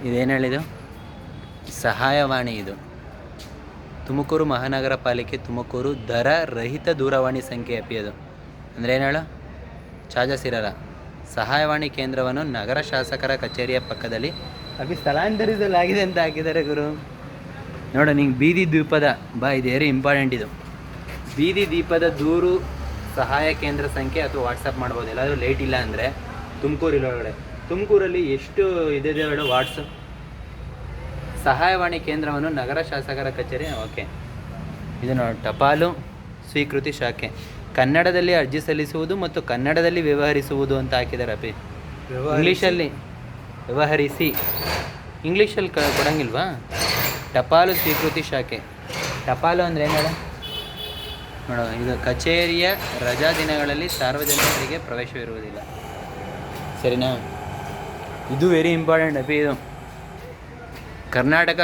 ಇದೇನು ಹೇಳಿದು ಸಹಾಯವಾಣಿ. ಇದು ತುಮಕೂರು ಮಹಾನಗರ ಪಾಲಿಕೆ ತುಮಕೂರು ದರ ರಹಿತ ದೂರವಾಣಿ ಸಂಖ್ಯೆ ಅಪಿ. ಅದು ಅಂದರೆ ಏನು ಹೇಳು, ಚಾರ್ಜಸ್ ಇರಲ್ಲ. ಸಹಾಯವಾಣಿ ಕೇಂದ್ರವನ್ನು ನಗರ ಶಾಸಕರ ಕಚೇರಿಯ ಪಕ್ಕದಲ್ಲಿ ಅಭಿ ಸ್ಥಳಾಂತರಿಸಲಾಗಿದೆ ಅಂತ ಹಾಕಿದ್ದಾರೆ ಗುರು. ನೋಡು ನಿಂಗೆ ಬೀದಿ ದೀಪದ ಇದು ವೆರಿ ಇಂಪಾರ್ಟೆಂಟ್. ಇದು ಬೀದಿ ದೀಪದ ದೂರು ಸಹಾಯ ಕೇಂದ್ರ ಸಂಖ್ಯೆ ಅಥವಾ ವಾಟ್ಸಪ್ ಮಾಡ್ಬೋದು. ಎಲ್ಲಾದರೂ ಲೇಟ್ ಇಲ್ಲ ಅಂದರೆ ತುಮಕೂರಿನೊಳಗಡೆ, ತುಮಕೂರಲ್ಲಿ ಎಷ್ಟು ಇದೆ ಹೇಳು ವಾಟ್ಸಪ್. ಸಹಾಯವಾಣಿ ಕೇಂದ್ರವನ್ನು ನಗರ ಶಾಸಕರ ಕಚೇರಿ. ಓಕೆ, ಇದು ನೋಡಿ ಟಪಾಲು ಸ್ವೀಕೃತಿ ಶಾಖೆ, ಕನ್ನಡದಲ್ಲಿ ಅರ್ಜಿ ಸಲ್ಲಿಸುವುದು ಮತ್ತು ಕನ್ನಡದಲ್ಲಿ ವ್ಯವಹರಿಸುವುದು ಅಂತ ಹಾಕಿದ್ದಾರೆ ಅಪಿ. ಇಂಗ್ಲೀಷಲ್ಲಿ ವ್ಯವಹರಿಸಿ, ಇಂಗ್ಲೀಷಲ್ಲಿ ಕೊಡಂಗಿಲ್ವಾ? ಟಪಾಲು ಸ್ವೀಕೃತಿ ಶಾಖೆ. ಟಪಾಲು ಅಂದರೆ ಏನು ಹೇಳ ನೋಡೋ, ಇದು ಕಚೇರಿಯ ರಜಾ ದಿನಗಳಲ್ಲಿ ಸಾರ್ವಜನಿಕರಿಗೆ ಪ್ರವೇಶವಿರುವುದಿಲ್ಲ. ಸರಿನಾ? ಇದು ವೆರಿ ಇಂಪಾರ್ಟೆಂಟ್ ಅಪಿ. ಇದು ಕರ್ನಾಟಕ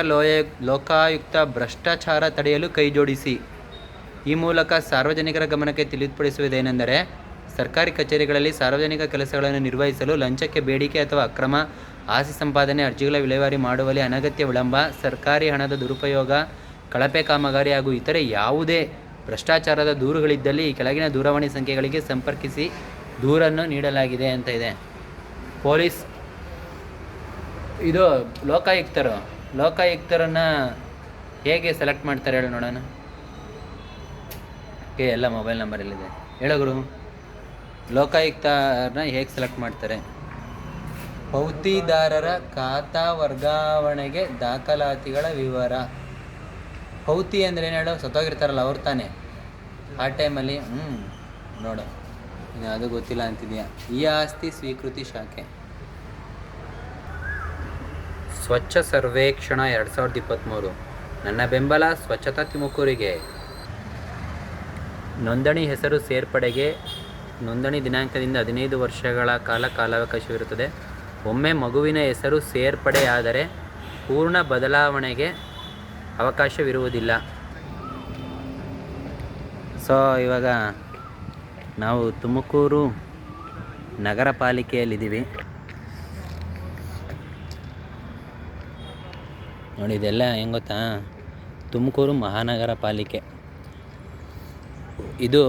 ಲೋಕಾಯುಕ್ತ ಭ್ರಷ್ಟಾಚಾರ ತಡೆಯಲು ಕೈ ಜೋಡಿಸಿ. ಈ ಮೂಲಕ ಸಾರ್ವಜನಿಕರ ಗಮನಕ್ಕೆ ತಿಳಿದುಪಡಿಸುವುದೇನೆಂದರೆ, ಸರ್ಕಾರಿ ಕಚೇರಿಗಳಲ್ಲಿ ಸಾರ್ವಜನಿಕ ಕೆಲಸಗಳನ್ನು ನಿರ್ವಹಿಸಲು ಲಂಚಕ್ಕೆ ಬೇಡಿಕೆ ಅಥವಾ ಅಕ್ರಮ ಆಸ್ತಿ ಸಂಪಾದನೆ, ಅರ್ಜಿಗಳ ವಿಲೇವಾರಿ ಮಾಡುವಲ್ಲಿ ಅನಗತ್ಯ ವಿಳಂಬ, ಸರ್ಕಾರಿ ಹಣದ ದುರುಪಯೋಗ, ಕಳಪೆ ಕಾಮಗಾರಿ ಹಾಗೂ ಇತರೆ ಯಾವುದೇ ಭ್ರಷ್ಟಾಚಾರದ ದೂರುಗಳಿದ್ದಲ್ಲಿ ಈ ಕೆಳಗಿನ ದೂರವಾಣಿ ಸಂಖ್ಯೆಗಳಿಗೆ ಸಂಪರ್ಕಿಸಿ ದೂರನ್ನು ನೀಡಲಾಗಿದೆ ಅಂತ ಇದೆ. ಪೊಲೀಸ್ ಇದು ಲೋಕಾಯುಕ್ತರನ್ನು ಹೇಗೆ ಸೆಲೆಕ್ಟ್ ಮಾಡ್ತಾರೆ ಹೇಳಿ ನೋಡೋಣ. ಎಲ್ಲ ಮೊಬೈಲ್ ನಂಬರಲ್ಲಿದೆ. ಹೇಳೋ ಗುರು, ಲೋಕಾಯುಕ್ತರನ್ನ ಹೇಗೆ ಸೆಲೆಕ್ಟ್ ಮಾಡ್ತಾರೆ? ಪೌತಿದಾರರ ಖಾತಾ ವರ್ಗಾವಣೆಗೆ ದಾಖಲಾತಿಗಳ ವಿವರ. ಪೌತಿ ಅಂದರೆ ಏನು ಹೇಳೋ, ಸತ್ತೋಗಿರ್ತಾರಲ್ಲ ಅವ್ರು ತಾನೇ ಆ ಟೈಮಲ್ಲಿ. ನೋಡು, ಅದು ಗೊತ್ತಿಲ್ಲ ಅಂತಿದೆಯಾ? ಈ ಆಸ್ತಿ ಸ್ವೀಕೃತಿ ಶಾಖೆ. ಸ್ವಚ್ಛ ಸರ್ವೇಕ್ಷಣ 2023. ನನ್ನ ಬೆಂಬಲ ಸ್ವಚ್ಛತಾ ತುಮಕೂರಿಗೆ. ನೋಂದಣಿ ಹೆಸರು ಸೇರ್ಪಡೆಗೆ ನೋಂದಣಿ ದಿನಾಂಕದಿಂದ 15 ವರ್ಷಗಳ ಕಾಲಾವಕಾಶವಿರುತ್ತದೆ. ಒಮ್ಮೆ ಮಗುವಿನ ಹೆಸರು ಸೇರ್ಪಡೆಯಾದರೆ ಪೂರ್ಣ ಬದಲಾವಣೆಗೆ ಅವಕಾಶವಿರುವುದಿಲ್ಲ. ಸೊ ಇವಾಗ ನಾವು ತುಮಕೂರು ನಗರ ಪಾಲಿಕೆಯಲ್ಲಿದ್ದೀವಿ ನೋಡಿ. ಇದೆಲ್ಲ ಹೆಂಗೆ ಗೊತ್ತಾ? ತುಮಕೂರು ಮಹಾನಗರ ಪಾಲಿಕೆ. ಇದು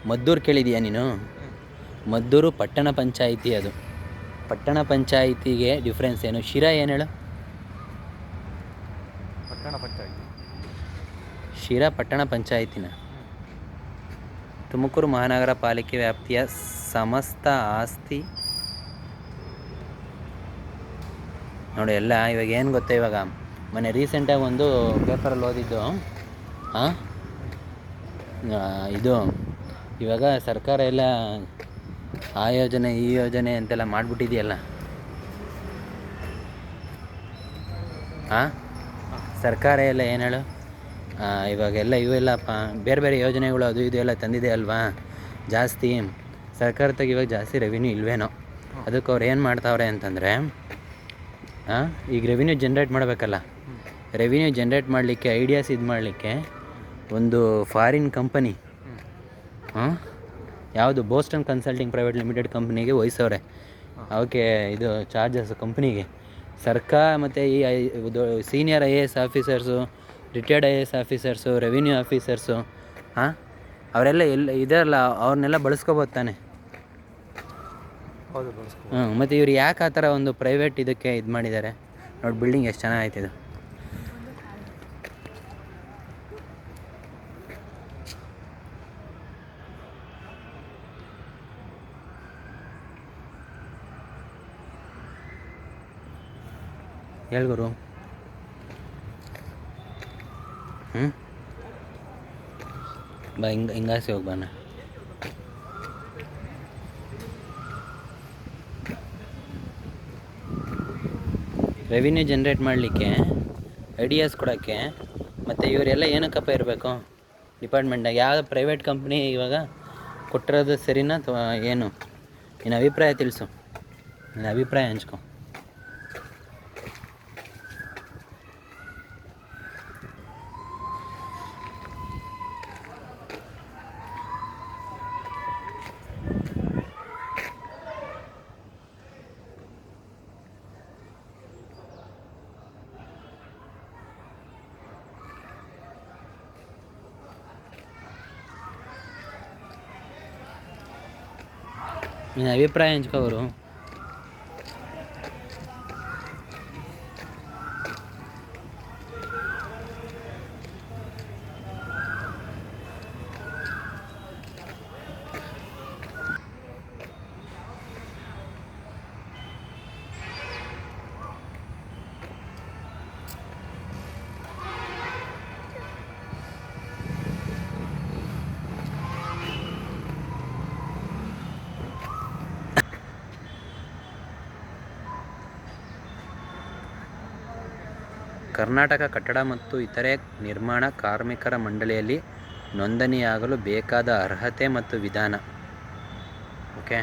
ಮದ್ದೂರು ಕೇಳಿದೀಯಾ ನೀನು? ಮದ್ದೂರು ಪಟ್ಟಣ ಪಂಚಾಯಿತಿ. ಅದು ಪಟ್ಟಣ ಪಂಚಾಯಿತಿಗೆ ಡಿಫ್ರೆನ್ಸ್ ಏನು? ಶಿರಾ ಏನು ಹೇಳು? ಪಟ್ಟಣ ಪಂಚಾಯಿತಿ. ಶಿರಾ ಪಟ್ಟಣ ಪಂಚಾಯಿತಿನ. ತುಮಕೂರು ಮಹಾನಗರ ಪಾಲಿಕೆ ವ್ಯಾಪ್ತಿಯ ಸಮಸ್ತ ಆಸ್ತಿ ನೋಡಿ. ಎಲ್ಲ ಇವಾಗ ಏನು ಗೊತ್ತಾ, ಇವಾಗ ಮೊನ್ನೆ ರೀಸೆಂಟಾಗಿ ಒಂದು ಪೇಪರಲ್ಲಿ ಓದಿದ್ದು, ಇದು ಇವಾಗ ಸರ್ಕಾರ ಎಲ್ಲ ಆ ಯೋಜನೆ ಈ ಯೋಜನೆ ಅಂತೆಲ್ಲ ಮಾಡಿಬಿಟ್ಟಿದೆಯಲ್ಲ. ಸರ್ಕಾರ ಎಲ್ಲ ಏನು ಹೇಳು, ಇವಾಗೆಲ್ಲ ಇವೆಲ್ಲಪ್ಪ ಬೇರೆ ಬೇರೆ ಯೋಜನೆಗಳು ಅದು ಇದು ಎಲ್ಲ ತಂದಿದೆ ಅಲ್ವಾ ಜಾಸ್ತಿ. ಸರ್ಕಾರದಾಗ ಇವಾಗ ಜಾಸ್ತಿ ರೆವಿನ್ಯೂ ಇಲ್ವೇನೋ. ಅದಕ್ಕೆ ಅವ್ರು ಏನು ಮಾಡ್ತಾವ್ರೆ ಅಂತಂದರೆ, ಈಗ ರೆವಿನ್ಯೂ ಜನ್ರೇಟ್ ಮಾಡಬೇಕಲ್ಲ, ರೆವಿನ್ಯೂ ಜನ್ರೇಟ್ ಮಾಡಲಿಕ್ಕೆ ಐಡಿಯಾಸ್ ಇದು ಮಾಡಲಿಕ್ಕೆ ಒಂದು ಫಾರಿನ್ ಕಂಪನಿ, ಯಾವುದು ಬೋಸ್ಟನ್ ಕನ್ಸಲ್ಟಿಂಗ್ ಪ್ರೈವೇಟ್ ಲಿಮಿಟೆಡ್ ಕಂಪ್ನಿಗೆ ವಹಿಸವ್ರೆ. ಅವಕ್ಕೆ ಇದು ಚಾರ್ಜಸ್ ಕಂಪ್ನಿಗೆ. ಸರ್ಕಾರ ಮತ್ತು ಈ senior IAS officers, retired IAS officers, revenue officers, ಅವರೆಲ್ಲ ಇದೆಲ್ಲ ಅವ್ರನ್ನೆಲ್ಲ ಬಳಸ್ಕೋಬೋದು ತಾನೆ. ಮತ್ತು ಇವ್ರು ಯಾಕೆ ಆ ಥರ ಒಂದು ಪ್ರೈವೇಟ್ ಇದಕ್ಕೆ ಇದು ಮಾಡಿದ್ದಾರೆ ನೋಡಿ. ಬಿಲ್ಡಿಂಗ್ ಎಷ್ಟು ಚೆನ್ನಾಗೈತೆ ಇದು. ಹೇಳ್ಗುರು. ಬಾ ಹಿಂಗಾಸಿ ಹೋಗ್ಬಾನ. ರೆವಿನ್ಯೂ ಜನ್ರೇಟ್ ಮಾಡಲಿಕ್ಕೆ, ಐಡಿಯಾಸ್ ಕೊಡೋಕ್ಕೆ, ಮತ್ತು ಇವರೆಲ್ಲ ಏನಕ್ಕಪ್ಪ ಇರಬೇಕು ಡಿಪಾರ್ಟ್ಮೆಂಟಾಗ? ಯಾವ ಪ್ರೈವೇಟ್ ಕಂಪ್ನಿ ಇವಾಗ ಕೊಟ್ಟಿರೋದು ಸರಿನಾ ಅಥವಾ ಏನು? ನಿನ್ನ ಅಭಿಪ್ರಾಯ ತಿಳಿಸು, ನಿನ್ನ ಅಭಿಪ್ರಾಯ ಹಂಚ್ಕೊ. ನಿನ್ನ ಅಭಿಪ್ರಾಯ ಹಂಚ್ಕೋರು. ಕರ್ನಾಟಕ ಕಟ್ಟಡ ಮತ್ತು ಇತರೆ ನಿರ್ಮಾಣ ಕಾರ್ಮಿಕರ ಮಂಡಳಿಯಲ್ಲಿ ನೋಂದಣಿಯಾಗಲು ಬೇಕಾದ ಅರ್ಹತೆ ಮತ್ತು ವಿಧಾನ. ಓಕೆ.